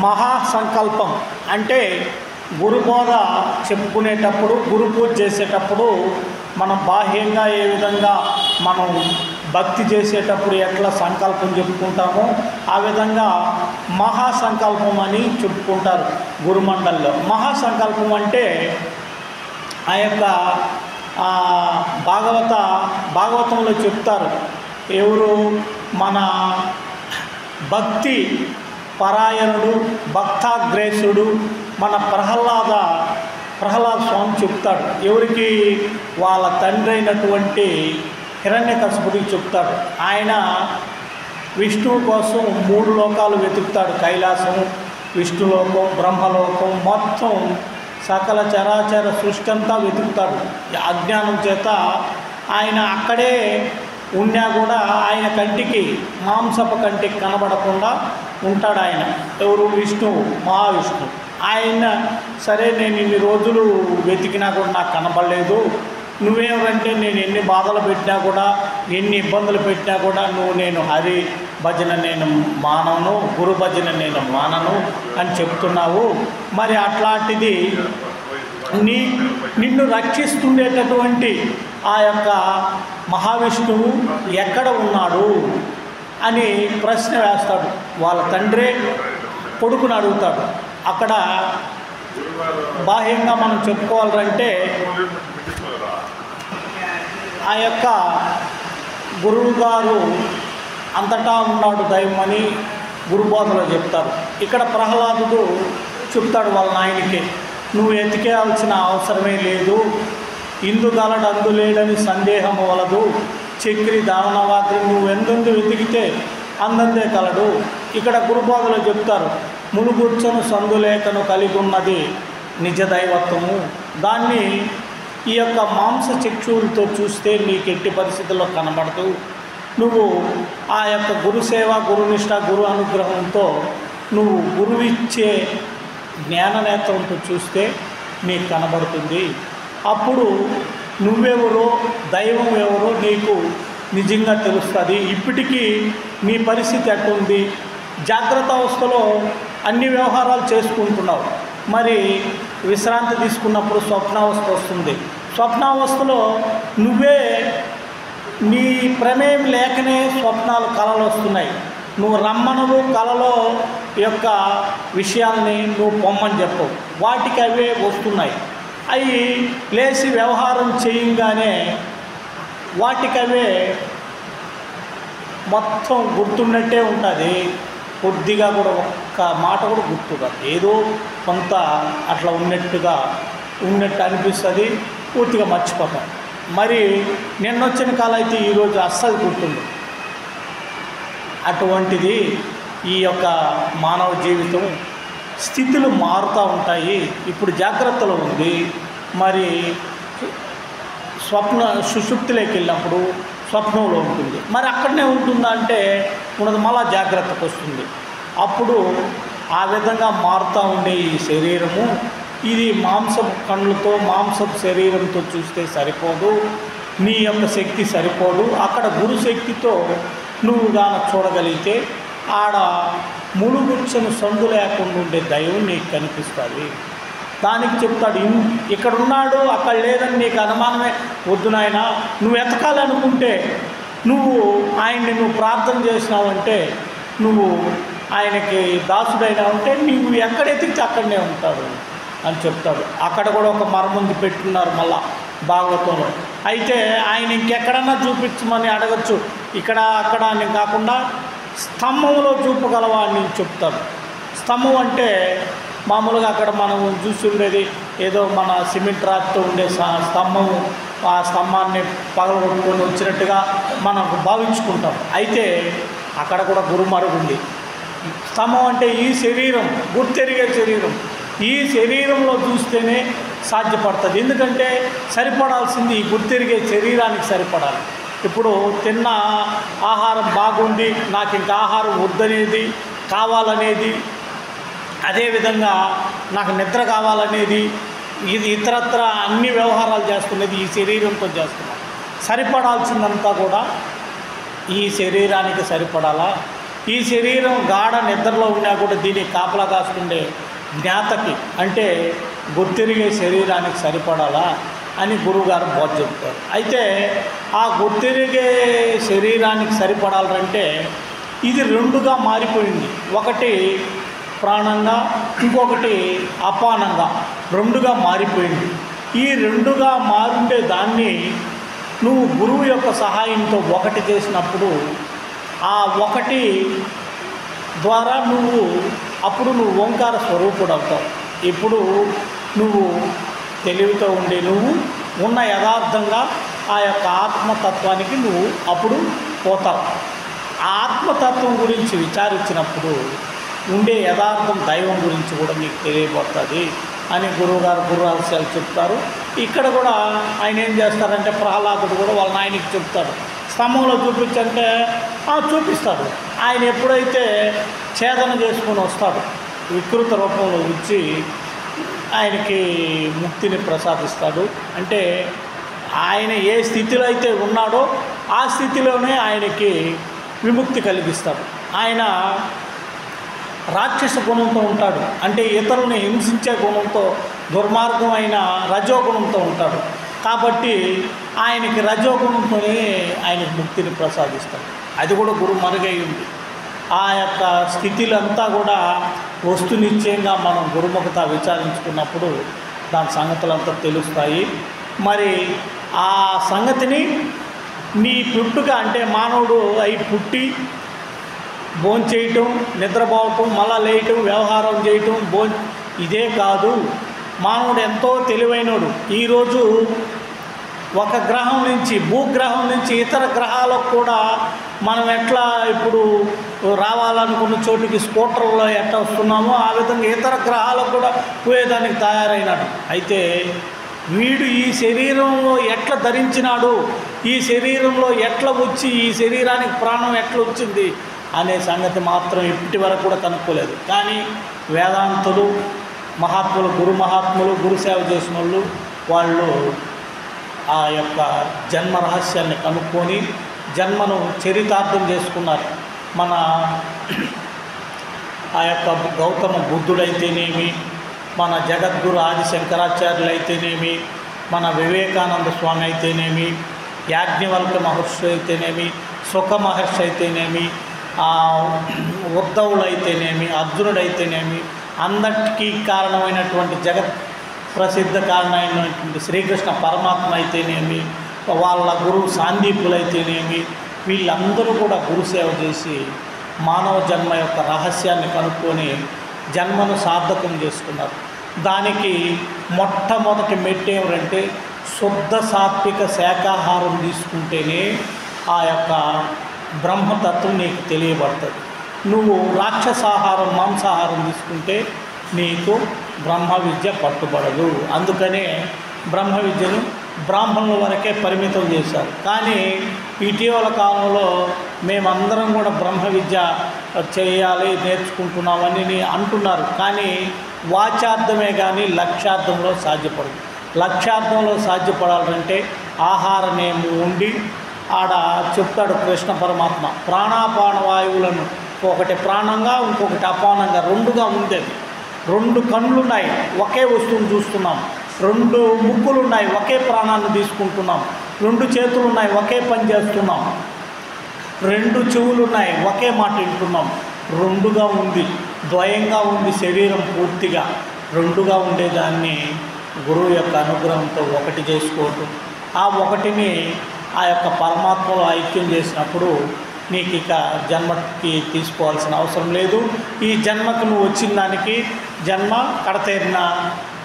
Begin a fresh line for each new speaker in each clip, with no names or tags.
మహాసంకల్పం అంటే గురుబోధ చెప్పుకునేటప్పుడు, గురు పూజ చేసేటప్పుడు మనం బాహ్యంగా ఏ విధంగా మనం భక్తి చేసేటప్పుడు ఎట్లా సంకల్పం చెప్పుకుంటామో ఆ విధంగా మహాసంకల్పం అని చెప్పుకుంటారు గురుమండలిలో. మహాసంకల్పం అంటే ఆ యొక్క భాగవతంలో చెప్తారు. ఎవరు? మన భక్తి పరాయణుడు, భక్తాగ్రేసుడు మన ప్రహ్లాద స్వామి చెప్తాడు. ఎవరికి? వాళ్ళ తండ్రి అయినటువంటి హిరణ్యకశిపుడికి చెప్తాడు. ఆయన విష్ణువు కోసం 3 లోకాలు వెతుకుతాడు. కైలాసం, విష్ణులోకం, బ్రహ్మలోకం, మొత్తం సకల చరాచర సృష్టి అంతా వెతుకుతాడు. అజ్ఞానం చేత ఆయన అక్కడే ఉన్నా కూడా ఆయన కంటికి, మాంసపు కంటికి కనబడకుండా ఉంటాడు ఆయన. ఎవరు? విష్ణువు, మహావిష్ణువు. ఆయన సరే నేను ఇన్ని రోజులు వెతికినా కూడా నాకు కనబడలేదు, నువ్వేమంటే నేను ఎన్ని బాధలు పెట్టినా కూడా, ఎన్ని ఇబ్బందులు పెట్టినా కూడా నేను హరి భజన నేను మానను, గురు భజన నేను మానను అని చెప్తున్నావు. మరి అట్లాంటిది నిన్ను రక్షిస్తుండేటటువంటి ఆ యొక్క మహావిష్ణువు ఎక్కడ ఉన్నాడు అని ప్రశ్న వేస్తాడు. వాళ్ళ తండ్రే కొడుకుని అడుగుతాడు. అక్కడ బాహ్యంగా మనం చెప్పుకోవాలంటే ఆ యొక్క గురువు గారు అంతటా ఉన్నాడు దైవం అని గురుబోధలో చెప్తారు. ఇక్కడ ప్రహ్లాదుడు చెప్తాడు వాళ్ళ నాయనకి, నువ్వు ఎతికేయాల్సిన అవసరమే లేదు, ఇందుగలడు అందులేడని సందేహం వలదు, చక్రి దావనవాగ్రి నువ్వు ఎందెందు వెతికితే అందందే కలడు. ఇక్కడ గురుబోధలో చెప్తారు, మునుగుర్చను సందులేఖను కలిగి ఉన్నది నిజ దైవత్వము. దాన్ని ఈ యొక్క మాంస చక్షువులతో చూస్తే నీకు ఎట్టి పరిస్థితుల్లో కనబడదు. నువ్వు ఆ యొక్క గురుసేవ, గురునిష్ట, గురు అనుగ్రహంతో నువ్వు గురువిచ్చే జ్ఞాననేత్రంతో చూస్తే నీకు కనబడుతుంది. అప్పుడు నువ్వెవరో, దైవం ఎవరో నీకు నిజంగా తెలుస్తుంది. ఇప్పటికీ నీ పరిస్థితి ఎట్టుంది? జాగ్రత్త అవస్థలో అన్ని వ్యవహారాలు చేసుకుంటున్నావు, మరి విశ్రాంతి తీసుకున్నప్పుడు స్వప్నావస్థ వస్తుంది. స్వప్నావస్థలో నువ్వే నీ ప్రమేయం లేకనే స్వప్నాలు, కళలు వస్తున్నాయి. నువ్వు రమ్మనవు, కళలో యొక్క విషయాల్ని నువ్వు పొమ్మని చెప్పవు, వాటికి అవే వస్తున్నాయి. అవి లేచి వ్యవహారం చేయంగానే వాటికవే మొత్తం గుర్తున్నట్టే ఉంటుంది. కొద్దిగా కూడా ఒక్క మాట కూడా గుర్తుగా, ఏదో కొంత అట్లా ఉన్నట్టు అనిపిస్తుంది, పూర్తిగా మర్చిపోతాం. మరి నిన్నొచ్చిన కాలం అయితే ఈరోజు అస్సలు గుర్తుంది. అటువంటిది ఈ యొక్క మానవ జీవితం. స్థితులు మారుతూ ఉంటాయి. ఇప్పుడు జాగ్రత్తలో ఉంది, మరి సుషుప్తిలోకి వెళ్ళినప్పుడు స్వప్నంలో ఉంటుంది. మరి అక్కడనే ఉంటుందా అంటే ఉన్నది, మళ్ళా జాగ్రత్తకు వస్తుంది. అప్పుడు ఆ విధంగా మారుతూ ఉండే ఈ శరీరము, ఇది మాంసపు కళ్ళతో, మాంసపు శరీరంతో చూస్తే సరిపోదు, నీ యొక్క శక్తి సరిపోదు. అక్కడ గురు శక్తితో నువ్వు గాన చూడగలిగితే ఆడ ములుగుచ్చను సందు లేకుండా ఉండే దైవం నీకు కనిపిస్తుంది. దానికి చెప్తాడు, ఇక్కడ ఉన్నాడు అక్కడ లేదని నీకు అనుమానమే వద్దు నాయన. నువ్వు ఎతకాలనుకుంటే, నువ్వు ఆయన్ని ప్రార్థన చేసినావంటే, నువ్వు ఆయనకి దాసుడైనా ఉంటే నువ్వు ఎక్కడ ఎతికితే అక్కడనే ఉంటాడు అని చెప్తాడు. అక్కడ కూడా ఒక మర్మంది పెట్టుకున్నారు మళ్ళా భాగవతంలో. అయితే ఆయన ఇంకెక్కడన్నా చూపించమని అడగచ్చు, ఇక్కడ అక్కడ అని కాకుండా స్తంభంలో చూపగలవా అని చెప్తాడు. స్తంభం అంటే మామూలుగా అక్కడ మనం చూసి ఉండేది ఏదో మన సిమెంట్ రాతితో ఉండే స్తంభము, ఆ స్తంభాన్ని పగలగొట్టుకొని వచ్చినట్టుగా మనకు భావించుకుంటాం. అయితే అక్కడ కూడా గురుమరుగు ఉంది. స్తంభం అంటే ఈ శరీరం, గుర్తెరిగే శరీరం, ఈ శరీరంలో చూస్తేనే సాధ్యపడుతుంది. ఎందుకంటే సరిపడాల్సింది ఈ గుర్తెరిగే శరీరానికి సరిపడాలి. ఇప్పుడు తిన్న ఆహారం బాగుంది, నాకు ఇంకా ఆహారం వద్దనేది, కావాలనేది, అదేవిధంగా నాకు నిద్ర కావాలనేది, ఇది ఇతరత్ర అన్ని వ్యవహారాలు చేస్తున్నది ఈ శరీరంతో చేస్తున్నాం. సరిపడాల్సిందంతా కూడా ఈ శరీరానికి సరిపడాలా. ఈ శరీరం గాఢ నిద్రలో ఉన్నా కూడా దీనికి కాపలా కాస్తుండే జ్ఞాతకి అంటే గుర్తిరిగే శరీరానికి సరిపడాలా అని గురువుగారు బోధ చెప్తారు. అయితే ఆ గుర్తిరిగే శరీరానికి సరిపడాలంటే ఇది రెండుగా మారిపోయింది. ఒకటి ప్రాణంగా, ఇంకొకటి అపానంగా రెండుగా మారిపోయింది. ఈ రెండుగా మారుండే దాన్ని నువ్వు గురువు యొక్క సహాయంతో ఒకటి చేసినప్పుడు ఆ ఒకటి ద్వారా అప్పుడు నువ్వు ఓంకార స్వరూపుడు అవుతావు. ఇప్పుడు నువ్వు తెలివితో ఉండే నువ్వు ఉన్న యథార్థంగా ఆ యొక్క ఆత్మతత్వానికి నువ్వు అప్పుడు పోతావు. ఆ ఆత్మతత్వం గురించి విచారించినప్పుడు ఉండే యథార్థం దైవం గురించి కూడా మీకు తెలియబడుతుంది అని గురువుగారు గురు రహస్యాలు చెప్తారు. ఇక్కడ కూడా ఆయన ఏం చేస్తారంటే ప్రహ్లాదుడు కూడా వాళ్ళ నాయనకి చెప్తాడు. స్తంభంలో చూపించంటే చూపిస్తాడు. ఆయన ఎప్పుడైతే ఛేదన చేసుకొని వస్తాడు వికృత రూపంలో వచ్చి ఆయనకి ముక్తిని ప్రసాదిస్తాడు. అంటే ఆయన ఏ స్థితిలో అయితే ఉన్నాడో ఆ స్థితిలోనే ఆయనకి విముక్తి కలిగిస్తాడు. ఆయన రాక్షస గుణంతో ఉంటాడు, అంటే ఇతరులను హింసించే గుణంతో దుర్మార్గమైన రజోగుణంతో ఉంటాడు. కాబట్టి ఆయనకి రజోగుణంతోనే ఆయనకి ముక్తిని ప్రసాదిస్తాడు. అది కూడా గురువు మరుగై ఉంది. ఆ యొక్క స్థితిలంతా కూడా వస్తునిశ్చయంగా మనం గురుముఖత విచారించుకున్నప్పుడు దాని సంగతులంతా తెలుస్తాయి. మరి ఆ సంగతిని నీ పుట్టుక అంటే మానవుడు అయి పుట్టి భోంచేయటం, నిద్రపోవటం, మళ్ళా లేయటం, వ్యవహారం చేయటం, ఇదే కాదు. మానవుడు ఎంతో తెలివైనడు. ఈరోజు ఒక గ్రహం నుంచి భూగ్రహం నుంచి ఇతర గ్రహాలకు కూడా మనం ఎట్లా ఇప్పుడు రావాలనుకున్న చోటుకి స్కూటర్లో ఎట్లా వస్తున్నామో ఆ విధంగా ఇతర గ్రహాలకు కూడా పోయేదానికి తయారైనాడు. అయితే వీడు ఈ శరీరంలో ఎట్లా ధరించినాడు, ఈ శరీరంలో ఎట్లా వచ్చి ఈ శరీరానికి ప్రాణం ఎట్లా వచ్చింది అనే సంగతి మాత్రం ఇప్పటి వరకు కూడా కనుక్కోలేదు. కానీ వేదాంతులు మహాత్ములు, గురు సేవ చేసిన వాళ్ళు ఆ యొక్క జన్మ రహస్యాన్ని కనుక్కొని జన్మను చరితార్థం చేసుకున్నారు. మన ఆ యొక్క గౌతమ బుద్ధుడైతేనేమి, మన జగద్గురు ఆది శంకరాచార్యులు అయితేనేమి, మన వివేకానంద స్వామి అయితేనేమి, యాజ్ఞవల్క్య మహర్షి అయితేనేమి, సుఖ మహర్షి అయితేనేమి, ఉద్ధవుడు అయితేనేమి, అర్జునుడైతేనేమి, అందరికీ కారణమైనటువంటి జగత్ ప్రసిద్ధ కారణమైనటువంటి శ్రీకృష్ణ పరమాత్మ అయితేనేమి, వాళ్ళ గురువు సాందీపులైతేనేమి, వీళ్ళందరూ కూడా గురుసేవ చేసి మానవ జన్మ యొక్క రహస్యాన్ని కనుక్కొని జన్మను సార్థకం చేసుకున్నారు. దానికి మొట్టమొదటి మెట్టేమిటంటే శుద్ధ సాత్విక శాకాహారం తీసుకుంటేనే ఆ యొక్క బ్రహ్మతత్వం నీకు తెలియబడుతుంది. నువ్వు రాక్షసాహారం, మాంసాహారం తీసుకుంటే నీకు బ్రహ్మ విద్య పట్టుబడదు. అందుకనే బ్రహ్మ విద్యను బ్రాహ్మణుల వరకే పరిమితం చేశారు. కానీ ఇటీవల కాలంలో మేమందరం కూడా బ్రహ్మ విద్య చేయాలి, నేర్చుకుంటున్నామని అంటున్నారు. కానీ వాచార్థమే కానీ లక్ష్యార్థంలో సాధ్యపడదు. లక్ష్యార్థంలో సాధ్యపడాలంటే ఆహార నియమం ఉండి ఆడ చెప్తాడు కృష్ణ పరమాత్మ, ప్రాణాపాన వాయువులను ఒకటి ప్రాణంగా ఇంకొకటి అపానంగా రెండుగా ఉండేది. రెండు కళ్ళున్నాయి, ఒకే వస్తువును చూస్తున్నాం. రెండు ముక్కులున్నాయి, ఒకే ప్రాణాన్ని తీసుకుంటున్నాం. రెండు చేతులున్నాయి, ఒకే పని చేస్తున్నాం. రెండు చెవులున్నాయి, ఒకే మాట వింటున్నాం. రెండుగా ఉంది, ద్వయంగా ఉంది శరీరం పూర్తిగా. రెండుగా ఉండేదాన్ని గురువు యొక్క అనుగ్రహంతో ఒకటి చేసుకోవటం, ఆ ఒకటిని ఆ యొక్క పరమాత్మలో ఐక్యం చేసినప్పుడు నీకు ఇక జన్మకి తీసుకోవాల్సిన అవసరం లేదు. ఈ జన్మకు నువ్వు వచ్చిన దానికి జన్మ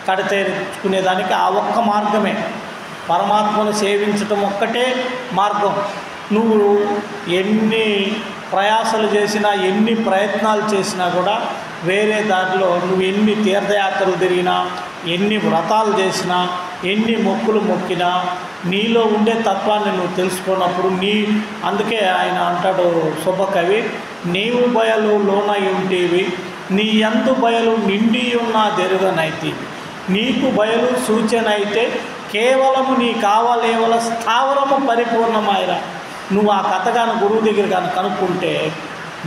కడతేర్చుకునేదానికి ఆ ఒక్క మార్గమే, పరమాత్మను సేవించటం ఒక్కటే మార్గం. నువ్వు ఎన్ని ప్రయాసలు చేసినా, ఎన్ని ప్రయత్నాలు చేసినా కూడా వేరే దారిలో నువ్వు ఎన్ని తీర్థయాత్రలు తిరిగినా, ఎన్ని వ్రతాలు చేసినా, ఎన్ని మొక్కులు మొక్కినా నీలో ఉండే తత్వాన్ని నువ్వు తెలుసుకున్నప్పుడు అందుకే ఆయన అంటాడు శుభకవి, నీవు బయలు లోనై ఉంటేవి, నీ యందు బయలు నిండి ఉన్న దెరుగనైతేవి, నీకు బయలు సూచన అయితే కేవలము నీ కావలేవల స్థావరము పరిపూర్ణమాయరా. నువ్వు ఆ కథ కానీ గురువు దగ్గర కానీ కనుక్కుంటే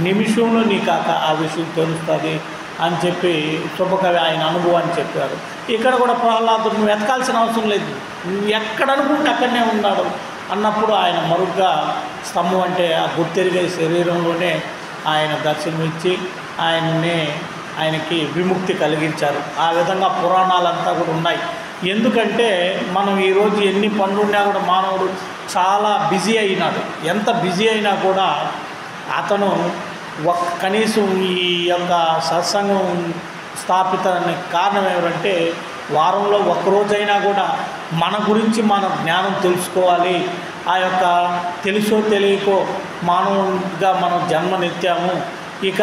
నిమిషంలో నీకు ఆ విషయం తెలుస్తుంది అని చెప్పి శుభకవి ఆయన అనుభవాన్ని చెప్పారు. ఇక్కడ కూడా ప్రహ్లాదుడు నువ్వు వెతకాల్సిన అవసరం లేదు, నువ్వు ఎక్కడ అనుకుంటే అక్కడనే ఉన్నాడు అన్నప్పుడు ఆయన మరుగ్గా స్తంభం అంటే ఆ గుర్తెరిగే శరీరంలోనే ఆయన దర్శనమిచ్చి ఆయనకి విముక్తి కలిగించారు. ఆ విధంగా పురాణాలంతా కూడా ఉన్నాయి. ఎందుకంటే మనం ఈరోజు ఎన్ని పనులున్నా కూడా మానవుడు చాలా బిజీ అయినాడు. ఎంత బిజీ అయినా కూడా అతను కనీసం ఈ యొక్క సత్సంగం స్థాపితానికి కారణం ఏమిటంటే వారంలో ఒక్కరోజైనా కూడా మన గురించి మన జ్ఞానం తెలుసుకోవాలి. ఆ యొక్క తెలుసో తెలియకో మానవుడిగా మనం జన్మనెత్తాము, ఇక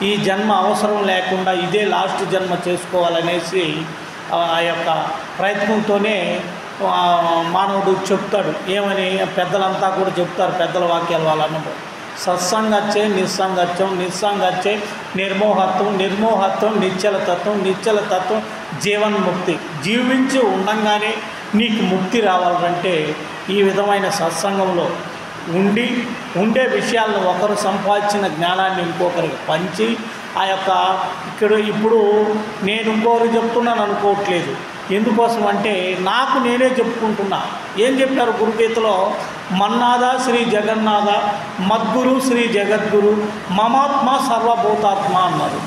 ఈ జన్మ అవసరం లేకుండా ఇదే లాస్ట్ జన్మ చేసుకోవాలనేసి ఆ యొక్క ప్రయత్నంతోనే మానవుడు చెప్తాడు. ఏమని పెద్దలంతా కూడా చెప్తారు, పెద్దల వాక్యాలు వాళ్ళ అనుభవం. సత్సంగచ్చే నిస్సంగత్వం, నిస్సంగచ్చే నిర్మోహత్వం, నిర్మోహత్వం నిశ్చలతత్వం, నిశ్చలతత్వం జీవన్ముక్తి. జీవించి ఉండంగానే నీకు ముక్తి రావాలంటే ఈ విధమైన సత్సంగంలో ఉండే విషయాలను ఒకరు సంపాదించిన జ్ఞానాన్ని ఇంకొకరికి పంచి ఆ యొక్క ఇప్పుడు నేను ఇంకొకరు చెప్తున్నాను అనుకోవట్లేదు. ఎందుకోసం అంటే నాకు నేనే చెప్పుకుంటున్నా. ఏం చెప్పారు గురుగీతలో? మన్నాథ శ్రీ జగన్నాథ మద్గురు శ్రీ జగద్గురు మమాత్మ సర్వభూతాత్మ అన్నారు.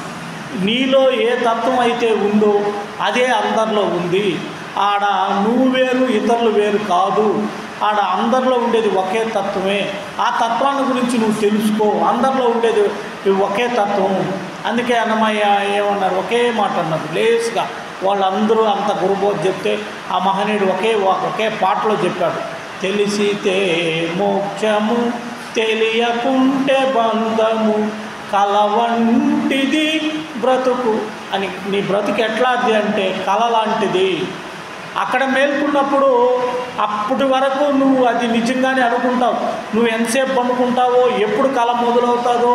నీలో ఏ తత్వం అయితే ఉందో అదే అందరిలో ఉంది. ఆడ నువ్వు వేరు ఇతరులు వేరు కాదు, ఆడ అందరిలో ఉండేది ఒకే తత్వమే. ఆ తత్వాన్ని గురించి నువ్వు తెలుసుకో. అందరిలో ఉండేది ఒకే తత్వం. అందుకే అన్నమయ్య ఏమన్నారు, ఒకే మాట అన్నారు లేస్గా. వాళ్ళందరూ అంత గురుబోధ చెప్తే ఆ మహనీయుడు ఒకే పాటలో చెప్పాడు, తెలిసితే మోక్షము తెలియకుంటే బంధము కల వంటిది బ్రతుకు అని. నీ బ్రతుకు ఎట్లాంటిది అంటే కళ లాంటిది. అక్కడ మేల్కొన్నప్పుడు అప్పటి వరకు నువ్వు అది నిజంగానే అనుకుంటావు. నువ్వు ఎంతసేపు అనుకుంటావో, ఎప్పుడు కళ మొదలవుతుందో,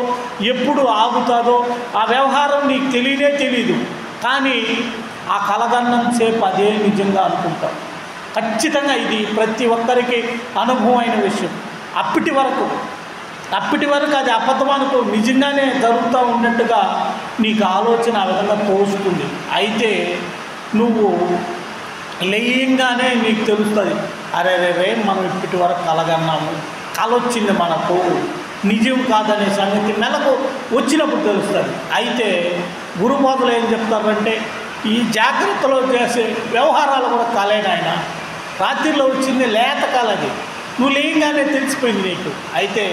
ఎప్పుడు ఆగుతుందో ఆ వ్యవహారం నీకు తెలియదు. కానీ ఆ కలగన్నంతసేపు అదే నిజంగా అనుకుంటావు. ఖచ్చితంగా ఇది ప్రతి ఒక్కరికి అనుభవమైన విషయం. అప్పటి వరకు అది అబద్ధమనుకో, నిజంగానే జరుగుతూ ఉన్నట్టుగా నీకు ఆలోచన ఆ విధంగా తోస్తుంది. అయితే నువ్వు లేయంగానే నీకు తెలుస్తుంది, అరే మనం ఇప్పటి వరకు కలగన్నాము, కల వచ్చింది మనకు, నిజం కాదనే సంగతి నెలకు వచ్చినప్పుడు తెలుస్తుంది. అయితే గురుబోధలు ఏం చెప్తారంటే ఈ జాగ్రత్తలో చేసే వ్యవహారాలు కూడా కలేనాయన. రాత్రిలో వచ్చింది లేత కలది, నువ్వు లేయంగానే తెలిసిపోయింది నీకు. అయితే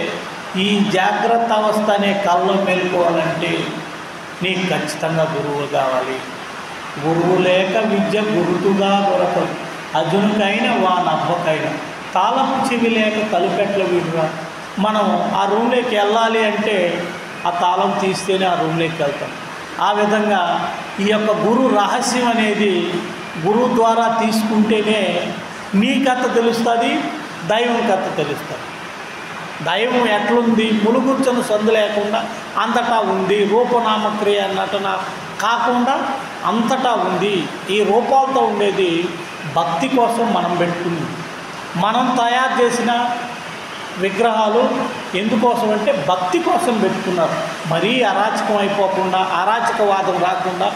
ఈ జాగ్రత్త అవస్థ అనే కళ్ళలో మేలుకోవాలంటే నీకు ఖచ్చితంగా గురువులు కావాలి. గురువు లేక విద్య గురుతుగా దొరకదు, అర్జునుకైనా వానవ్వకైనా తాళపు చెవి లేక తలుపెట్ల విడురా. మనం ఆ రూమ్లోకి వెళ్ళాలి అంటే ఆ తాళం తీస్తేనే ఆ రూమ్లోకి వెళ్తాం. ఆ విధంగా ఈ యొక్క గురు రహస్యం అనేది గురువు ద్వారా తీసుకుంటేనే నీ కథ తెలుస్తుంది, దైవం కథ తెలుస్తుంది. దైవం ఎట్లుంది, ములుగుచ్చను సందు లేకుండా అంతటా ఉంది. రూపనామక్రియ నటన కాకుండా అంతటా ఉంది. ఈ రూపాలతో ఉండేది భక్తి కోసం మనం పెట్టుకుంది. మనం తయారు చేసిన విగ్రహాలు ఎందుకోసం అంటే భక్తి కోసం పెట్టుకున్నారు. మరీ అరాచకం అయిపోకుండా, అరాచకవాదం రాకుండా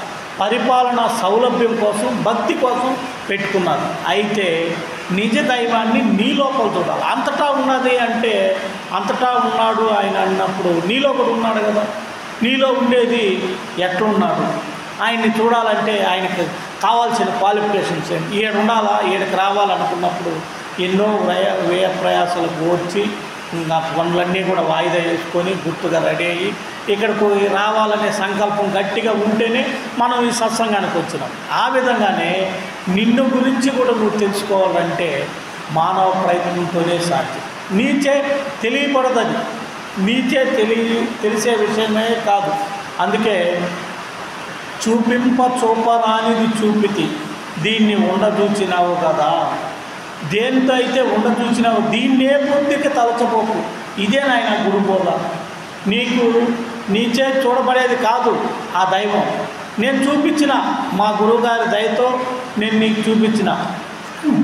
పరిపాలన సౌలభ్యం కోసం, భక్తి కోసం పెట్టుకున్నారు. అయితే నిజ దైవాన్ని నీ లోపల చూడాలి. అంతటా ఉన్నది అంటే అంతటా ఉన్నాడు ఆయన అన్నప్పుడు నీలో కూడా ఉన్నాడు కదా. నీలో ఉండేది ఎట్లున్నాడు ఆయన్ని చూడాలంటే ఆయనకు కావాల్సిన క్వాలిఫికేషన్స్ ఏంటి, ఈడ ఉండాలా, ఈడకి రావాలనుకున్నప్పుడు ఎన్నో వ్యయ ప్రయాసాలకు వచ్చి నా పనులన్నీ కూడా వాయిదా వేసుకొని గుర్తుగా రెడీ అయ్యి ఇక్కడికి రావాలనే సంకల్పం గట్టిగా ఉంటేనే మనం ఈ సత్సంగానికి వచ్చినాం. ఆ విధంగానే నిన్ను గురించి కూడా నువ్వు తెలుసుకోవాలంటే మానవ ప్రయత్నంతోనే సాధ్యం. నీచే తెలియకూడదని, నీచే తెలిసే విషయమే కాదు. అందుకే చూపరానిది చూపితి, దీన్ని ఉండదూచినావు కదా. దేంతో అయితే ఉండదూచినావు దీన్నే బుద్ధికి తలచబోకు. ఇదే నాయన గురుబోధ. నీచే చూడబడేది కాదు ఆ దైవం. నేను చూపించిన మా గురువుగారి దయతో నేను నీకు చూపించిన,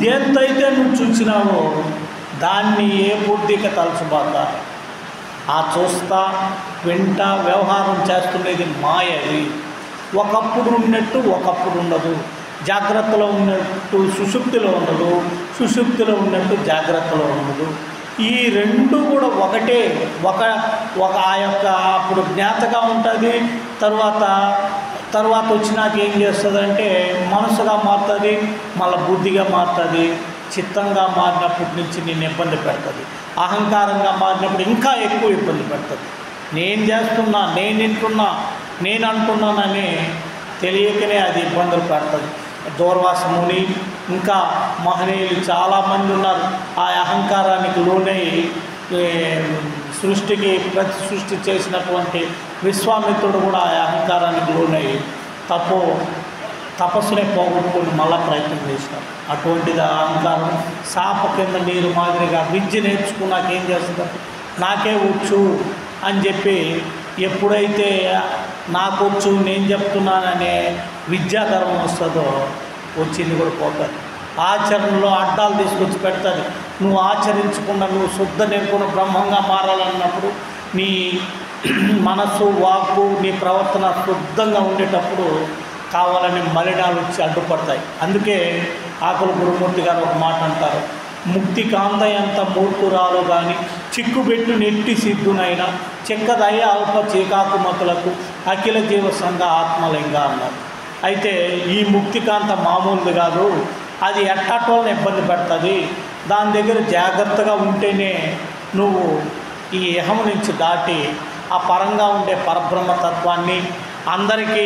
దేంతో అయితే నువ్వు చూసినావో దాన్ని ఏ బుద్ధికి తలచబాక. ఆ చూస్తా వింటా వ్యవహారం చేస్తున్నది మాయది. ఒకప్పుడు ఉన్నట్టు ఒకప్పుడు ఉండదు, జాగ్రత్తలో ఉన్నట్టు సుషుప్తిలో ఉండదు, సుషుప్తిలో ఉన్నట్టు జాగ్రత్తలో ఉండదు. ఈ రెండు కూడా ఒకటే. ఒక ఆ యొక్క అప్పుడు జ్ఞాతగా ఉంటుంది, తర్వాత వచ్చినాక ఏం చేస్తుందంటే మనసుగా మారుతుంది, మళ్ళీ బుద్ధిగా మారుతుంది. చిత్తంగా మారినప్పటి నుంచి నేను ఇబ్బంది పెడుతుంది, అహంకారంగా మారినప్పుడు ఇంకా ఎక్కువ ఇబ్బంది పెడుతుంది. నేను చేస్తున్నా, నేను వింటున్నా, నేను అంటున్నానని తెలియకనే అది ఇబ్బందులు పెడుతుంది. దూర్వాస ముని ఇంకా మహనీయులు చాలామంది ఉన్నారు. ఆ అహంకారానికి లోనై ప్రతి సృష్టి చేసినటువంటి విశ్వామిత్రుడు కూడా ఆ అహంకారానికి లోనై తపస్సునే పోగొట్టుకొని మళ్ళా ప్రయత్నం చేసినారు. అటువంటిది అహంకారం సాప కింద నీరు మాదిరిగా విద్య నేర్చుకున్నాక ఏం చేస్తుందంటే నాకే వచ్చు అని చెప్పి ఎప్పుడైతే నాకొచ్చు నేను చెప్తున్నాననే విద్యాధర్మం వస్తుందో వచ్చింది కూడా పోతుంది. ఆచరణలో అడ్డాలు తీసుకొచ్చి పెడతాది. నువ్వు ఆచరించకుండా నువ్వు శుద్ధ నిర్గుణ బ్రహ్మంగా మారాలన్నప్పుడు నీ మనస్సు వాక్కు నీ ప్రవర్తన శుద్ధంగా ఉండేటప్పుడు కావాలని మలినాలు వచ్చి అడ్డుపడతాయి. అందుకే ఆకుల గురుమూర్తి గారు ఒక మాట అంటారు, ముక్తి కాందయంత మూర్ఖురాలు కానీ చిక్కుబెట్టు నెట్టి సిద్ధునైనా చెక్కదయ అల్ప చీకాకుమతులకు అఖిల జీవ సంఘ ఆత్మలింగ అన్నారు. అయితే ఈ ముక్తికాంత మామూలుది కాదు, అది ఎట్టాటోళ్ళని ఇబ్బంది పెడుతుంది. దాని దగ్గర జాగ్రత్తగా ఉంటేనే నువ్వు ఈ ఇహము నుంచి దాటి ఆ పరంగా ఉండే పరబ్రహ్మతత్వాన్ని అందరికీ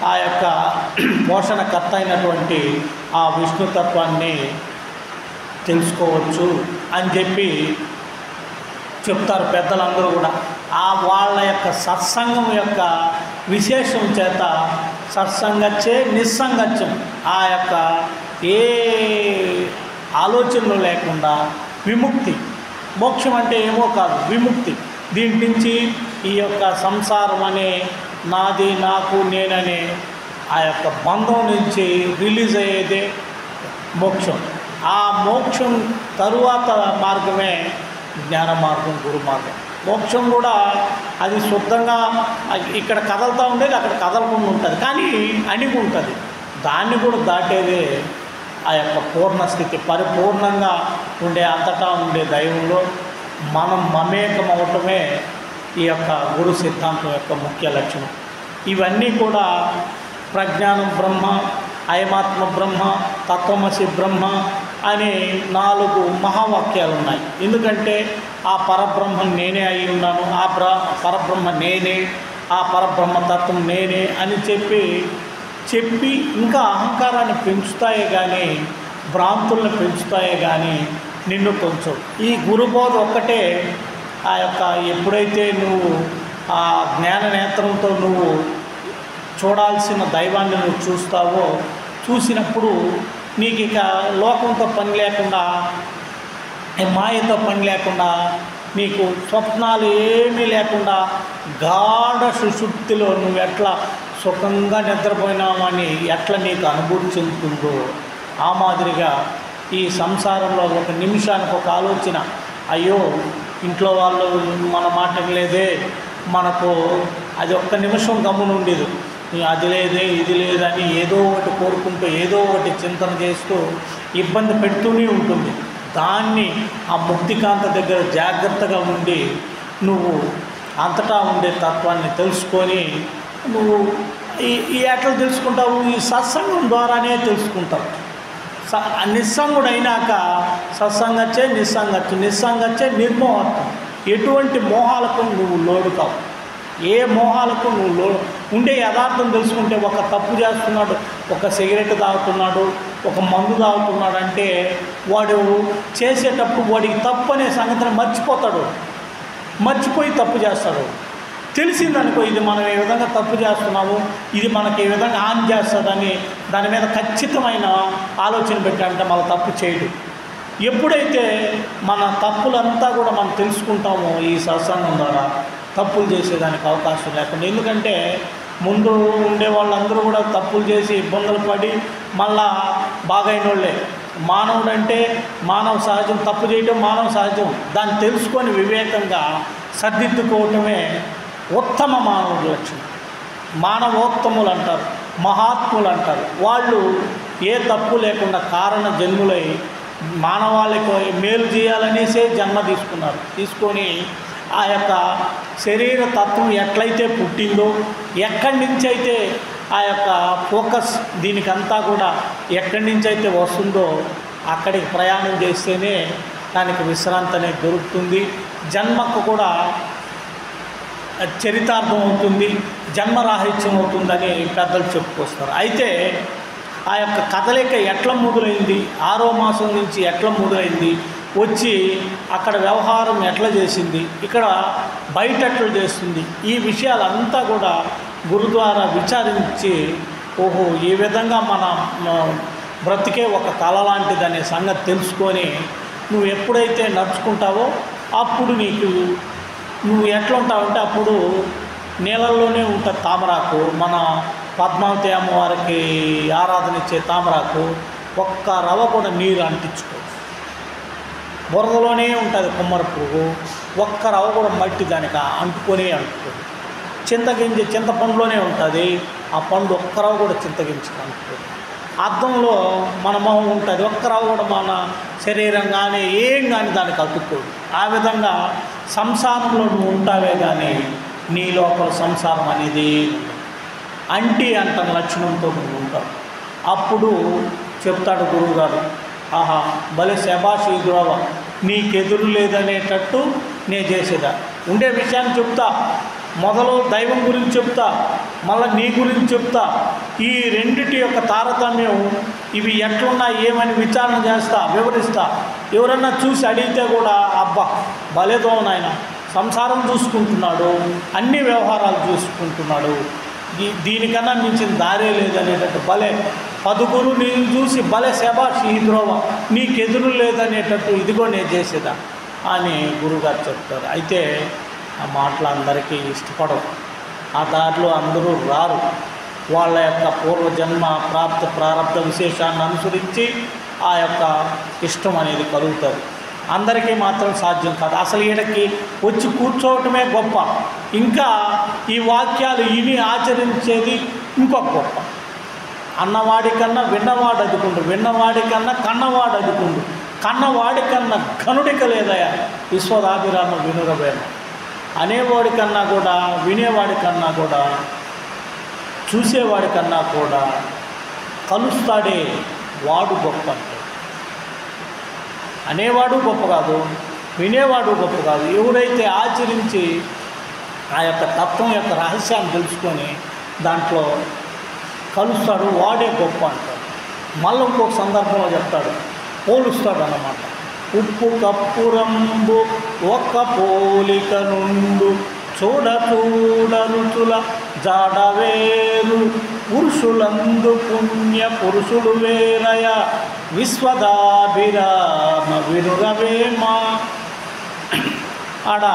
ఆ యొక్క పోషణకర్త అయినటువంటి ఆ విష్ణుతత్వాన్ని తెలుసుకోవచ్చు అని చెప్పి చెప్తారు పెద్దలందరూ కూడా. ఆ వాళ్ళ యొక్క సత్సంగం యొక్క విశేషం చేత సత్సంగచ్చే నిస్సంగత్యం, ఆ యొక్క ఏ ఆలోచనలు లేకుండా విముక్తి. మోక్షం అంటే ఏమో కాదు, విముక్తి. దీని నుంచి ఈ యొక్క సంసారం అనే నాది నాకు నేననే ఆ యొక్క బంధం నుంచి రిలీజ్ అయ్యేదే మోక్షం. ఆ మోక్షం తరువాత మార్గమే జ్ఞాన మార్గం, గురు మార్గం. మోక్షం కూడా అది శుద్ధంగా ఇక్కడ కదలుతూ ఉండేది అక్కడ కదలకుండా ఉంటుంది, కానీ అణిగి ఉంటుంది. దాన్ని కూడా దాటేదే ఆ యొక్క పూర్ణస్థితి, పరిపూర్ణంగా ఉండే అంతటా ఉండే దైవంలో మనం మమేకం అవటమే ఈ యొక్క గురు సిద్ధాంతం యొక్క ముఖ్య లక్షణం. ఇవన్నీ కూడా ప్రజ్ఞానం బ్రహ్మ, అయమాత్మ బ్రహ్మ, తత్వమసి బ్రహ్మ అనే 4 మహావాక్యాలు ఉన్నాయి. ఎందుకంటే ఆ పరబ్రహ్మ నేనే అయి ఉన్నాను, ఆ పరబ్రహ్మ నేనే, ఆ పరబ్రహ్మ తత్వం నేనే అని చెప్పి ఇంకా అహంకారాన్ని పెంచుతాయే కానీ భ్రాంతులను పెంచుతాయే కానీ నిన్ను కొంచెం ఈ గురుబోధ ఒక్కటే ఆ యొక్క ఎప్పుడైతే నువ్వు ఆ జ్ఞాన నేత్రంతో నువ్వు చూడాల్సిన దైవాన్ని నువ్వు చూస్తావో, చూసినప్పుడు నీకు ఇక లోకంతో పని లేకుండా, మాయతో పని లేకుండా, నీకు స్వప్నాలు ఏమీ లేకుండా గాఢ సుషుప్తిలో నువ్వు ఎట్లా సుఖంగా నిద్రపోయినామని ఎట్లా నీకు అనుభూతి చెందుతుందో ఆ మాదిరిగా ఈ సంసారంలో ఒక నిమిషానికి ఒక ఆలోచన, అయ్యో ఇంట్లో వాళ్ళు మన మాట లేదే, మనకు అది ఒక్క నిమిషం గమ్మునుండేది, అది లేదే ఇది లేదని ఏదో ఒకటి కోరుకుంటూ ఏదో ఒకటి చింతన చేస్తూ ఇబ్బంది పెడుతూనే ఉంటుంది. దాన్ని ఆ ముక్తికాంత దగ్గర జాగ్రత్తగా ఉండి నువ్వు అంతటా ఉండే తత్వాన్ని తెలుసుకొని నువ్వు ఈ ఎట్లా తెలుసుకుంటావు? ఈ సత్సంగం ద్వారానే తెలుసుకుంటావు. నిస్సంగుడు అయినాక సత్సంగచ్చే నిస్సంగచ్చే నిర్మోహత్వం. ఎటువంటి మోహాలకు నువ్వు లోడు కావు, ఏ మోహాలకు నువ్వు ఉండే యథార్థం తెలుసుకుంటే ఒక తప్పు చేస్తున్నాడు, ఒక సిగరెట్ తాగుతున్నాడు, ఒక మందు తాగుతున్నాడు అంటే వాడు చేసేటప్పుడు వాడికి తప్పు అనే సంగతిని మర్చిపోయి తప్పు చేస్తాడు. తెలిసిందనుకో ఇది మనం ఏ విధంగా తప్పు చేస్తున్నాము, ఇది మనకి ఏ విధంగా హాని చేస్తుందని దాని మీద ఖచ్చితమైన ఆలోచన పెట్టాలంటే మన తప్పు చేయడు. ఎప్పుడైతే మన తప్పులంతా కూడా మనం తెలుసుకుంటామో ఈ సత్సంగం ద్వారా తప్పులు చేసేదానికి అవకాశం లేకుండా, ఎందుకంటే ముందు ఉండే వాళ్ళందరూ కూడా తప్పులు చేసి ఇబ్బందులు పడి మళ్ళా బాగైన వాళ్ళే. మానవుడు అంటే మానవ సహజం, తప్పు చేయడం మానవ సహజం. దాన్ని తెలుసుకొని వివేకంగా సర్దిద్దుకోవటమే ఉత్తమ మానవుడి లక్షణం. మానవోత్తములు అంటారు, మహాత్ములు అంటారు. వాళ్ళు ఏ తప్పు లేకుండా కారణ జన్ములై మానవాళికి మేలు చేయాలనేసే జన్మ తీసుకొని ఆ యొక్క శరీర తత్వం ఎట్లయితే పుట్టిందో, ఎక్కడి నుంచి అయితే ఆ యొక్క ఫోకస్ దీనికంతా కూడా ఎక్కడి నుంచి అయితే వస్తుందో అక్కడికి ప్రయాణం చేస్తేనే దానికి విశ్రాంతి అనేది దొరుకుతుంది. జన్మకు కూడా చరితార్థం అవుతుంది, జన్మరాహిత్యం అవుతుందని పెద్దలు చెప్పుకొస్తారు. అయితే ఆ యొక్క కదలిక ఎట్లా మొదలైంది, 6వ మాసం నుంచి ఎట్లా మొదలైంది, వచ్చి అక్కడ వ్యవహారం ఎట్లా చేసింది, ఇక్కడ బయట ఎట్లా చేస్తుంది, ఈ విషయాలంతా కూడా గురు ద్వారా విచారించి ఓహో ఈ విధంగా మన బ్రతికే ఒక కళ లాంటిదనే సంగతి తెలుసుకొని నువ్వు ఎప్పుడైతే నడుచుకుంటావో అప్పుడు నువ్వు ఎట్లా ఉంటావంటే అప్పుడు నీళ్ళల్లోనే ఉంటుంది తామరాకు. మన పద్మావతి అమ్మవారికి ఆరాధన ఇచ్చే తామరాకు ఒక్క రవ్వ కూడా నీరు అంటించుకో, బురదలోనే ఉంటుంది కుమ్మర పువ్వు, ఒక్క రవ్వ కూడా మట్టి దానికి అంటుకొని చింతపండులోనే ఉంటుంది, ఆ పండు ఒక్క రవ్వ కూడా చింతగించుకు అంటుకోదు. అద్దంలో మన మొహం ఉంటుంది, ఒక్క రవ్వ కూడా మన శరీరం కానీ ఏం కానీ దానికి అతుక్కోదు. ఆ విధంగా సంసారంలో నువ్వు ఉంటావే కానీ నీ లోపల సంసారం అనేది అంట లక్షణంతో నువ్వు ఉంటావు. అప్పుడు చెప్తాడు గురువుగారు, ఆహా భలే శబాష్ ఈ గురవ, నీకెదురు లేదనేటట్టు నేను చేసేదా. ఉండే విషయాన్ని చెప్తా, మొదలు దైవం గురించి చెప్తా, మళ్ళీ నీ గురించి చెప్తా. ఈ రెండిటి యొక్క తారతమ్యం ఇవి ఎట్లున్నా ఏమని విచారణ చేస్తా, వివరిస్తా. ఎవరన్నా చూసి అడిగితే కూడా అబ్బా భలేదో నాయన, సంసారం చూసుకుంటున్నాడు, అన్ని వ్యవహారాలు చూసుకుంటున్నాడు, దీనికన్నా మించిన దారే లేదనేటట్టు భలే పదుగురు నేను చూసి భలే శబాష్ ఈ ద్రోవ, నీకెదురు లేదనేటట్టు ఇదిగో నేను చేసేదా అని గురువుగారు చెప్తారు. అయితే ఆ మాటలు అందరికీ ఇష్టపడవు, ఆ దారిలో అందరూ రారు. వాళ్ళ యొక్క పూర్వజన్మ ప్రారంభ విశేషాన్ని అనుసరించి ఆ యొక్క ఇష్టం అనేది కలుగుతుంది. అందరికీ మాత్రం సాధ్యం కాదు. అసలు ఈయనకి వచ్చి కూర్చోవటమే గొప్ప, ఇంకా ఈ వాక్యాలు ఇవి ఆచరించేది ఇంకొక గొప్ప. అన్నవాడికన్నా విన్నవాడు అదుకుండు, విన్నవాడికన్నా కన్నవాడు అదుకుండు, కన్నవాడికన్నా ఘనుడిక లేదయా విశ్వదాభిరామ వినురవేమ. అనేవాడికన్నా కూడా, వినేవాడికన్నా కూడా, చూసేవాడికన్నా కూడా కలుస్తాడే వాడు గొప్ప. అనేవాడు గొప్ప కాదు, వినేవాడు గొప్ప కాదు. ఎవరైతే ఆచరించి ఆ యొక్క తత్వం యొక్క రహస్యాన్ని తెలుసుకొని దాంట్లో కలుస్తాడు వాడే గొప్ప అంటాడు. మళ్ళీ ఇంకొక సందర్భంలో చెప్తాడు, పోలుస్తాడు అన్నమాట. ఉప్పు కప్పురంబు ఒక్క పోలిక నుండు చూడ రుచుల జాడవేరు పురుషులందు పుణ్య పురుషుడు వేరయ విశ్వదాభిరామ వినురవేమా. ఆడ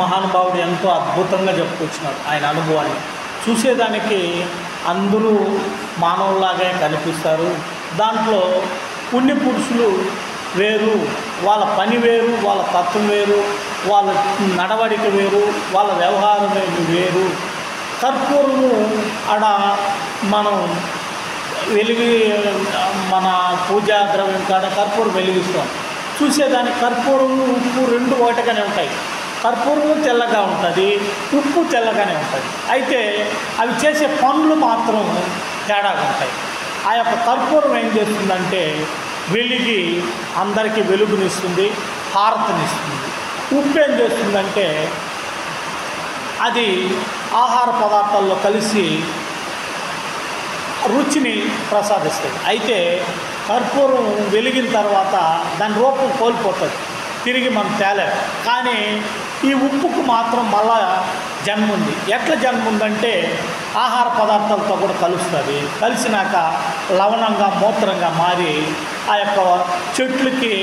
మహానుభావుడు ఎంతో అద్భుతంగా చెప్పుకొచ్చినాడు ఆయన అనుభవాన్ని. చూసేదానికి అందరూ మానవులాగే కనిపిస్తారు, దాంట్లో పుణ్యపురుషులు వేరు, వాళ్ళ పని వేరు, వాళ్ళ తత్వం వేరు, వాళ్ళ నడవడిక వేరు, వాళ్ళ వ్యవహారం వేరు. కర్పూరము ఆడ మనం మన పూజా ద్రవ్యం కాడ కర్పూరం వెలిగిస్తాం. చూసేదానికి కర్పూరము ఉప్పు రెండు ఒకటిగానే ఉంటాయి. కర్పూరము తెల్లగా ఉంటుంది, ఉప్పు తెల్లగానే ఉంటుంది. అయితే అవి చేసే పనులు మాత్రం తేడాగా ఉంటాయి. ఆ యొక్క కర్పూరం ఏం చేస్తుందంటే వెలిగి అందరికీ వెలుగునిస్తుంది, హారతినిస్తుంది. ఉప్పు ఏం చేస్తుందంటే అది ఆహార పదార్థాల్లో కలిసి రుచిని ప్రసాదిస్తుంది. అయితే కర్పూరం వెలిగిన తర్వాత దాని రూపం కోల్పోతుంది, తిరిగి మనం తేలేము. కానీ ఈ ఉప్పుకు మాత్రం మళ్ళా జన్మ ఉంది. ఎట్లా జన్మ ఉందంటే ఆహార పదార్థాలతో కూడా కలుస్తుంది. కలిసినాక లవణంగా మూత్రంగా మారి ఆ యొక్క చెట్లకి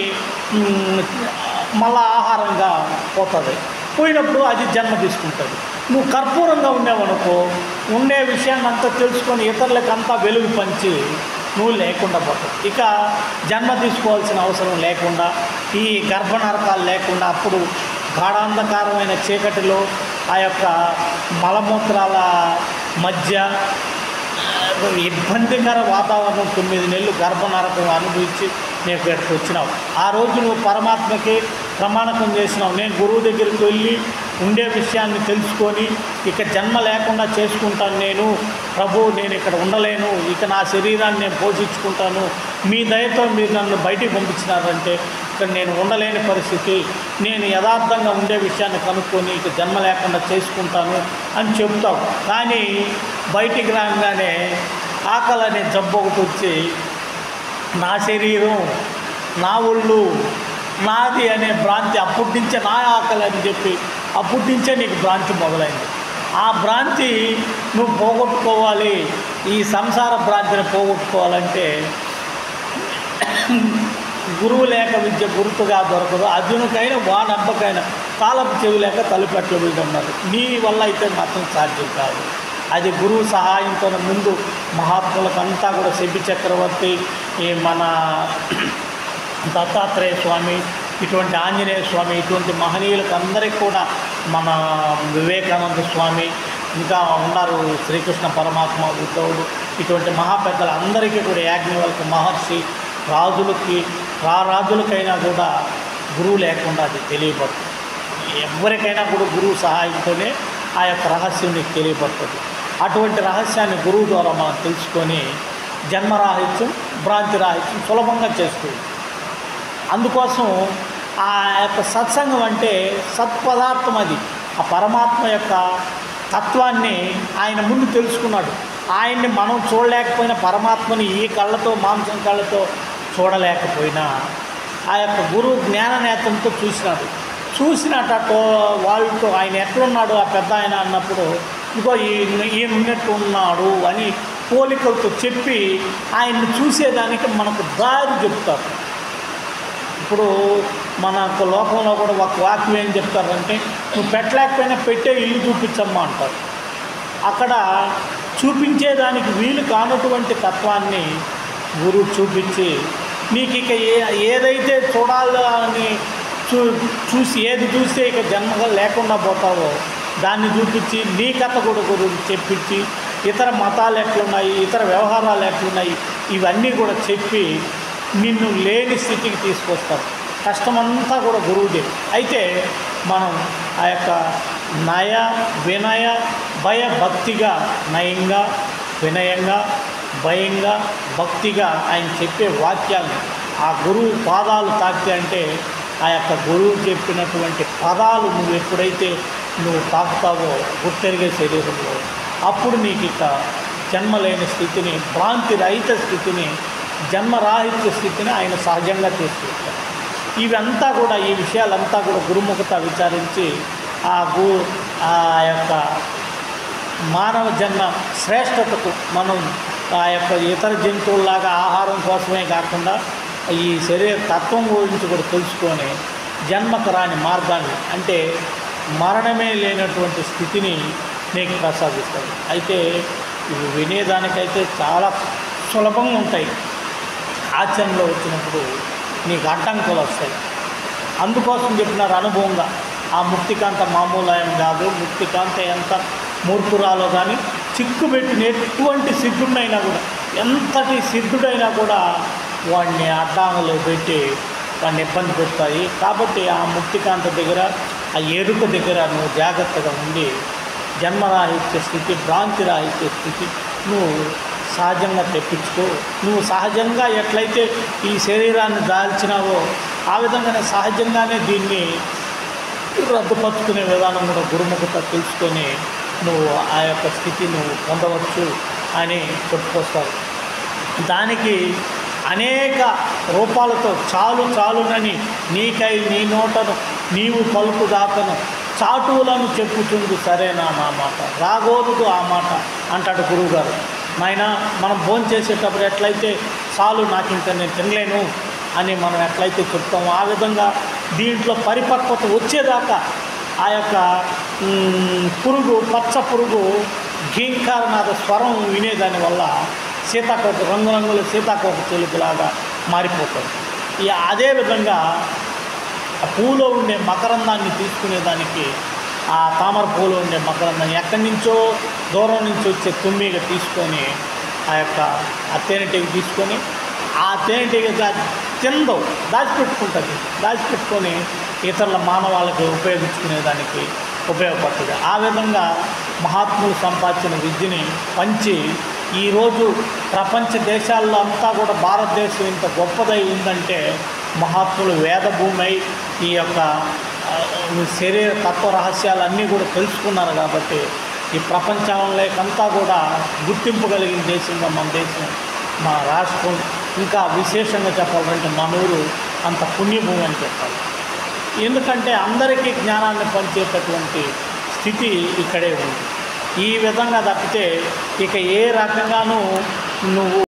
మళ్ళా ఆహారంగా పోతుంది. పోయినప్పుడు అది జన్మ తీసుకుంటుంది. నువ్వు కర్పూరంగా ఉండేవనుకో, ఉండే విషయాన్ని అంతా తెలుసుకొని ఇతరులకంతా వెలుగు పంచి నువ్వు లేకుండా పోతావు. ఇక జన్మ తీసుకోవాల్సిన అవసరం లేకుండా, ఈ గర్భనరకాలు లేకుండా, అప్పుడు గాఢాంధకారమైన చీకటిలో ఆ యొక్క మలమూత్రాల మధ్య ఇబ్బందికర వాతావరణం 9 నెలలు గర్భనరకం అనుభవించి నేను ఇక్కడికి వచ్చినావు. ఆ రోజు నువ్వు పరమాత్మకి ప్రమాణకం చేసినావు, నేను గురువు దగ్గరికి వెళ్ళి ఉండే విషయాన్ని తెలుసుకొని ఇక జన్మ లేకుండా చేసుకుంటాను, నేను ప్రభు నేను ఇక్కడ ఉండలేను, ఇక నా శరీరాన్ని నేను పోషించుకుంటాను, మీ దయతో మీరు నన్ను బయటికి పంపించినారంటే ఇక్కడ నేను ఉండలేని పరిస్థితి, నేను యథార్థంగా ఉండే విషయాన్ని కనుక్కొని ఇక జన్మ లేకుండా చేసుకుంటాను అని చెప్తావు. కానీ బయటికి రాగానే ఆకలి అనే జబ్బు ఒకటి వచ్చి నా శరీరం నా ఒళ్ళు నాది అనే భ్రాంతి, అప్పటి నుంచే నా ఆకలి అని చెప్పి అప్పటి నుంచే నీకు భ్రాంతి మొదలైంది. ఆ భ్రాంతి నువ్వు పోగొట్టుకోవాలి, ఈ సంసార భ్రాంతిని పోగొట్టుకోవాలంటే గురువు లేక విద్య గుర్తుగా దొరకదు, అర్జునుకైనా వానబ్బకైనా కాలపు చెవి లేక తలుపెట్ల మీద ఉన్నారు, నీ వల్ల అయితే మాత్రం సాధ్యం కాదు. అది గురువు సహాయంతో ముందు మహాత్ములకంతా కూడా శబి చక్రవర్తి, మన దత్తాత్రేయ స్వామి, ఇటువంటి ఆంజనేయ స్వామి, ఇటువంటి మహనీయులకు అందరికీ కూడా మన వివేకానంద స్వామి, ఇంకా ఉన్నారు శ్రీకృష్ణ పరమాత్మ, ఉద్ధవుడు, ఇటువంటి మహాపెద్దలు అందరికీ కూడా యాజ్ఞవల్క్య మహర్షి, రాజులకి రాజులకైనా కూడా గురువు లేకుండా అది తెలియబడుతుంది. ఎవరికైనా కూడా గురువు సహాయంతోనే ఆ యొక్క రహస్యం నీకు తెలియబడుతుంది. అటువంటి రహస్యాన్ని గురువు ద్వారా మనం తెలుసుకొని జన్మరాహిత్యం భ్రాంతి రాహిత్యం సులభంగా చేస్తుంది. అందుకోసం ఆ యొక్క సత్సంగం అంటే సత్పదార్థం, అది ఆ పరమాత్మ యొక్క తత్వాన్ని ఆయన ముందు తెలుసుకున్నాడు. ఆయన్ని మనం చూడలేకపోయినా, పరమాత్మని ఈ కళ్ళతో మాంసం కళ్ళతో చూడలేకపోయినా ఆ యొక్క గురువు జ్ఞాన నేత్రంతో చూసినట్టు వాళ్ళతో ఆయన ఎట్లున్నాడు ఆ పెద్ద ఆయన అన్నప్పుడు ఇంకో ఈయన ఉన్నట్టు ఉన్నాడు అని పోలికలతో చెప్పి ఆయన్ని చూసేదానికి మనకు దారి చెప్తారు. ఇప్పుడు మనకు లోకంలో కూడా ఒక వాక్యం ఏం చెప్తారంటే, నువ్వు పెట్టలేకపోయినా పెట్టే ఇల్లు చూపించమ్మా అంటారు. అక్కడ చూపించేదానికి వీలు కానటువంటి తత్వాన్ని గురువు చూపించి నీకు ఇక ఏదైతే చూడాలని చూసి ఏది చూస్తే ఇక జన్మగా లేకుండా పోతావో దాన్ని చూపించి నీ కథ కూడా గురించి చెప్పించి ఇతర మతాలు ఎట్లున్నాయి, ఇతర వ్యవహారాలు ఎట్లున్నాయి, ఇవన్నీ కూడా చెప్పి నిన్ను లేని స్థితికి తీసుకొస్తారు. కష్టమంతా కూడా గురువుదే. అయితే మనం ఆ యొక్క నయ వినయ భయ భక్తిగా, నయంగా వినయంగా భయంగా భక్తిగా ఆయన చెప్పే వాక్యాలు ఆ గురువు పాదాలు తాకితే అంటే ఆ యొక్క గురువు చెప్పినటువంటి పదాలు నువ్వు ఎప్పుడైతే తాకుతావో గుర్తెరిగే శరీరంలో, అప్పుడు నీకు ఇక జన్మలేని స్థితిని, భ్రాంతి రహిత స్థితిని, జన్మరాహిత్య స్థితిని ఆయన సహజంగా తీసుకుంటారు. ఇవంతా కూడా, ఈ విషయాలంతా కూడా గురుముఖత విచారించి ఆ యొక్క మానవ జన్మ శ్రేష్టతకు మనం ఆ యొక్క ఇతర జంతువుల్లాగా ఆహారం కోసమే కాకుండా ఈ శరీర తత్వం గురించి కూడా తెలుసుకొని జన్మకు రాని మార్గాన్ని, అంటే మరణమే లేనటువంటి స్థితిని నీకు ప్రసాదిస్తాడు. అయితే ఇవి వినేదానికైతే చాలా సులభంగా ఉంటాయి, ఆచరణలో వచ్చినప్పుడు నీకు అడ్డంకులు వస్తాయి. అందుకోసం చెప్పినారు అనుభవంగా, ఆ ముక్తికాంత మామూలయం కాదు, ముక్తికాంత ఎంత మూర్ఖురాలో కానీ చిక్కుబెట్టిన ఎటువంటి సిద్ధుడైనా కూడా, ఎంతటి సిద్ధుడైనా కూడా వాడిని అడ్డాములో పెట్టి వాడిని ఇబ్బంది పెడతాయి. కాబట్టి ఆ ముక్తికాంత దగ్గర, ఆ ఎరుక దగ్గర నువ్వు జాగ్రత్తగా ఉండి జన్మరాహిత్య స్థితి, భ్రాంతి రాహిత్య స్థితి నువ్వు సహజంగా తెప్పించుకో. నువ్వు సహజంగా ఎట్లయితే ఈ శరీరాన్ని దాల్చినావో ఆ విధంగానే సహజంగానే దీన్ని రద్దుపరుచుకునే విధానం కూడా గురుముఖత తెలుసుకొని నువ్వు ఆ యొక్క స్థితి నువ్వు పొందవచ్చు అని చెప్పుకొస్తారు. దానికి అనేక రూపాలతో చాలునని నీకై నీ నోటను నీవు పలుకు దాతను చాటువులను చెప్పుతుంది సరేనా నా మాట, రాగోదు ఆ మాట అంటాడు గురువుగారు. నాయన మనం భోజనం చేసేటప్పుడు ఎట్లయితే చాలు నాకు ఇంకా నేను తినలేను అని మనం ఎట్లయితే చెప్తామో ఆ విధంగా దీంట్లో పరిపక్వత వచ్చేదాకా ఆ యొక్క పురుగు, పచ్చ పురుగు ఘీంకారనాథ స్వరం వినేదానివల్ల సీతాకోక రంగురంగుల సీతాకోక చిలుకలాగా మారిపోతుంది. అదేవిధంగా ఆ పూలో ఉండే మకరందాన్ని తీసుకునేదానికి, ఆ తామర పూలో ఉండే మకరందాన్ని ఎక్కడి నుంచో దూరం నుంచి వచ్చే తుమ్మిగ తీసుకొని ఆ తేనెటీగ తీసుకొని ఆ తేనెటీగ తిందవు, దాచిపెట్టుకుంటుంది. దాచిపెట్టుకొని ఇతరుల మానవాళికి ఉపయోగించుకునేదానికి ఉపయోగపడుతుంది. ఆ విధంగా మహాత్ములు సంపాదించిన విద్యని పంచి ఈరోజు ప్రపంచ దేశాల్లో అంతా కూడా భారతదేశం ఇంత గొప్పదై ఉందంటే మహాత్ములు వేదభూమై ఈ యొక్క శరీర తత్వ రహస్యాలన్నీ కూడా తెలుసుకున్నారు. కాబట్టి ఈ ప్రపంచంలోకంతా కూడా గుర్తింపు కలిగిన దేశంగా మన దేశం, మన రాష్ట్రం, ఇంకా విశేషంగా చెప్పాలంటే మన ఊరు అంత పుణ్యభూమి అని చెప్పాలి. ఎందుకంటే అందరికీ జ్ఞానాన్ని పంచేటటువంటి స్థితి ఇక్కడే ఉంది. ఈ విధంగా తప్పితే ఇక ఏ రకంగానూ నువ్వు